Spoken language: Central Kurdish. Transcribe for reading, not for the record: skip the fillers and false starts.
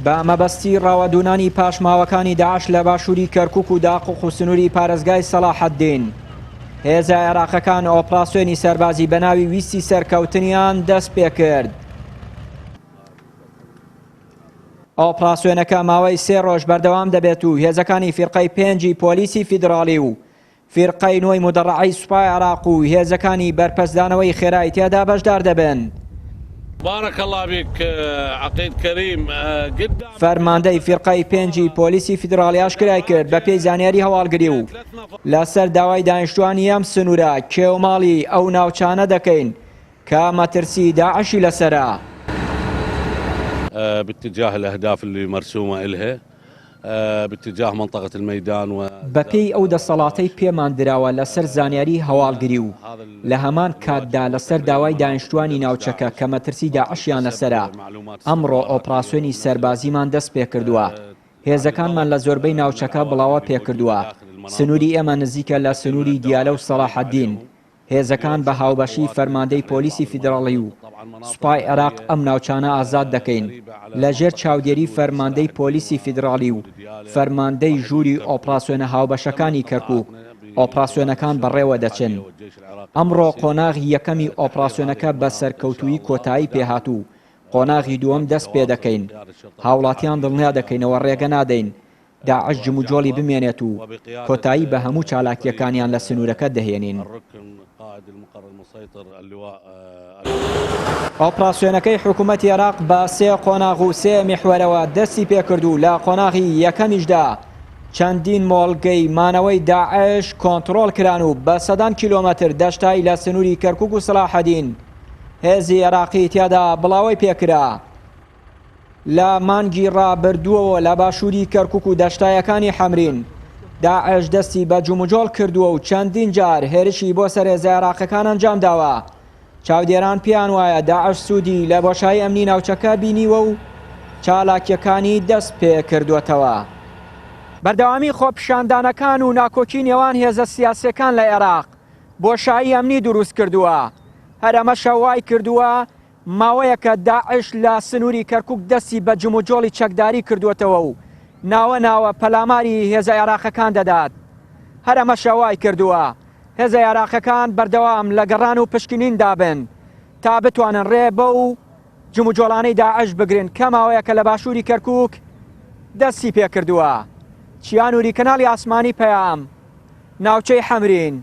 بە مەبەستی ڕاوەدونانی پاشماوەکانی داعش لە باشووری کەرکووک و داقوق و سنووری پارێزگای سەلاحەددین. هێزە عێراقیەکان ئۆپراسیۆنی سەربازی بە ناوی ویستی سەرکەوتنیان دەست پێ کرد. ئۆپراسیۆنەکە ماوەی 3 ڕۆژ بەردەوام دەبێت و هێزەکانی فیرقەی 5 پۆلیسی فیدراڵی و فیرقەی 9 مدەڕعەی سوپای عێراق و هێزەکانی بەرپەسدانەوەی خێرایی تێدا بەشدار دەبن. بارك الله بك عقيد كريم فەرماندەی فیرقەی 5 پۆلیسی فیدراڵی ئاشکرای کرد بە پێی زانیاری هەواڵگری و لەسەر داوای دانیشتوانی ئەم سنوورە کێوماڵی ئەو ناوچانە دەکەین کە مەترسی داعشی لەسەرە. باتجاه الأهداف اللي مرسومة إلها باتجاه منطقة الميدان بەپێی ئەو دەسەڵاتەی پێمان دراوە لەسەر زانیاری هەواڵگری و لە هەمان کاتدا لەسەر داوای دانیشتوانی ناوچەکە کە مەترسی داعشیان لەسەرە ئەمڕۆ ئۆپراسیۆنی سەربازیمان دەست پێ کردووە. هێزەکانمان لە زۆربەی ناوچەکە بڵاوە پێکردووە. سنووری ئێمە نزیکە لە سنووری دیالە و سەلاحەددین. هێزەکان بە هاوبەشی فەرماندەی پۆلیسی فیدراڵی و سوپای عێراق ئەم ناوچانە ئازاد دەکەین لەژێر چاودێری فەرماندەی پۆلیسی فیدراڵی و فەرماندەی ژووری ئۆپراسیۆنە هاوبەشەکانی کەرکووک. ئۆپراسیۆنەکان بەڕێوە دەچن. ئەمڕۆ قۆناغی یەکەمی ئۆپراسیۆنەکە بە سەرکەوتووی کۆتایی پێهاتوو. قۆناغی دووەم دەست پێ دەکەین. هاوڵاتیان دڵنیا دەکەینەوە ڕێگە نادەین داعش جموجۆڵی بمێنێت و کۆتایی بە هەموو چالاکیەکانیان لە سنوورەکە دەهێنین. ئۆپراسیۆنەکەی حکوومەتی عێراق بە 3 قۆناغ و 3 میحوەرەوە دەستی پێکردو. لە قۆناغی یەکەمیشدا چەندین مۆڵگەی مانەوەی داعش کۆنتڕۆڵ کران و بە سەدان کیلۆمەتر دەشتای لە سنووری کەرکووک و سەلاحەددین هێزی عێراقی تیادا بڵاوی پێکرا. لە مانگی ڕابردووەوە لە باشووری کەرکووک و دەشتایەکانی حەمرین داعش دەستی بە جوموجۆڵ کردووە و چەندین جار هێرشی بۆ سەر هێزە عێراقیەکان ئەنجام داوە. چاودێران پێیان وایە داعش سوودی لە بۆشایی ئەمنی ناوچەکە بینیوە و چالاکیەکانی دەست پێ کردووەتەوە. بەردەوامی خۆپیشاندانەکان و ناکۆکی نێوان هێزە سیاسیەکان لە عێراق بۆشایی ئەمنی دروست کردووە. هەرەمە شەوای کردووە ماوەیە کە داعش لە سنووری کەرکووک دەستی بە جموجۆڵی چەکداری کردووەتەوە و ناوە پەلاماری هێزە عێراقیەکان دەدات. هەرەمە شەوای کردووە هێزە عێراقیەکان بەردەوام لە گەڕان و پشکنین دابن تا بتوانن ڕێ بە و جموجۆڵانەی داعش بگرن کە ماوەیە کە لە باشووری کەرکووک دەستی پێ کردووە. چیانووری کەناڵی ئاسمانی پەیام ناوچەی حەمرین